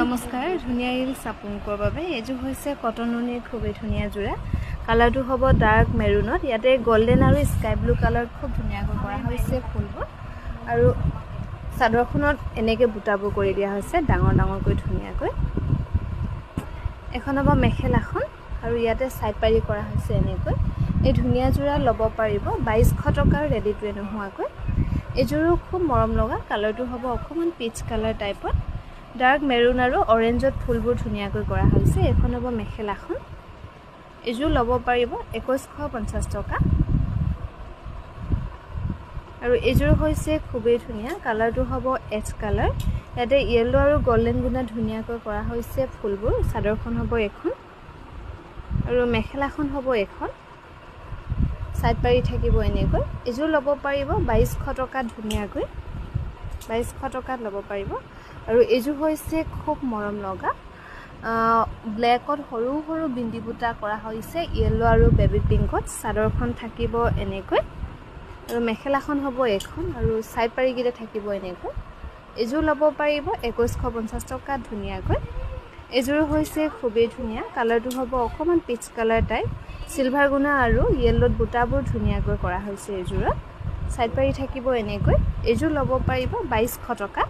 নমস্কাৰ ধুনিয়া ৰিলছ আপোনালোকৰ বাবে এযোৰ হৈছে কটননিৰ খুবেই ধুনিয়া জোৰা কালাৰটো হ'ব ডাৰ্ক মেৰুনত ইয়াতে গোল্ডেন আৰু স্কাই ব্লু কালাৰ খুব ধুনিয়াকৈ কৰা হৈছে ফুলবোৰ আৰু চাদৰখনত এনেকৈ বুটাবোৰ কৰি দিয়া হৈছে ডাঙৰ ডাঙৰকৈ ধুনিয়াকৈ এখন হ'ব মেখেলাখন আৰু ইয়াতে সাইড পাৰি কৰা হৈছে এনেকৈ এই ধুনিয়া জোৰা ল'ব পাৰিব 2200 টকাৰ ৰেডি টু নোহোৱাকৈ এযোৰো খুব মৰম লগা কালাৰটো হ'ব অকমান পিচ কালাৰ টাইপৰ ডাৰ্ক মেৰুন আৰু অৰেঞ্জত ফুলবোৰ ধুনিয়াকৈ কৰা হৈছে এখন হ'ব মেখেলাখন এযোৰ ল'ব পাৰিব 2150 টকা আৰু এযোৰ হৈছে খুবেই ধুনিয়া কালাৰটো হ'ব এচ কালাৰ ইয়াতে ইয়েলো আৰু গোল্ডেন গুণা ধুনিয়াকৈ কৰা হৈছে ফুলবোৰ চাদৰখন হ'ব এখন আৰু মেখেলাখন হ'ব এখন সাইড পাৰি থাকিব এনেকৈ এযোৰ ল'ব পাৰিব 2200 টকা ধুনিয়াকৈ 2200 টকাত ল'ব পাৰিব আৰু এযোৰ হৈছে খুব মৰম লগা ব্ল্যাকত সৰু সৰু বিন্দি বুটা কৰা হৈছে ইয়েলো আৰু বেবি পিংকত চাদৰখন থাকিব এনেকৈ আৰু মেখেলাখন হ'ব এখন আৰু সাইড পাৰি গিতে থাকিব এনেকৈ এযোৰ ল'ব পাৰিব 2150 টকা ধুনিয়াকৈ এযোৰ হৈছে খুবেই ধুনিয়া কালাৰটো হ'ব অকমান পিচ কালাৰ টাইপ সিলভাৰ গুণা আৰু ইয়েলোত বুটাবোৰ ধুনিয়াকৈ কৰা হৈছে এযোৰত সাইড পাৰি থাকিব এনেকৈ এযোৰ ল'ব পাৰিব 2200 টকা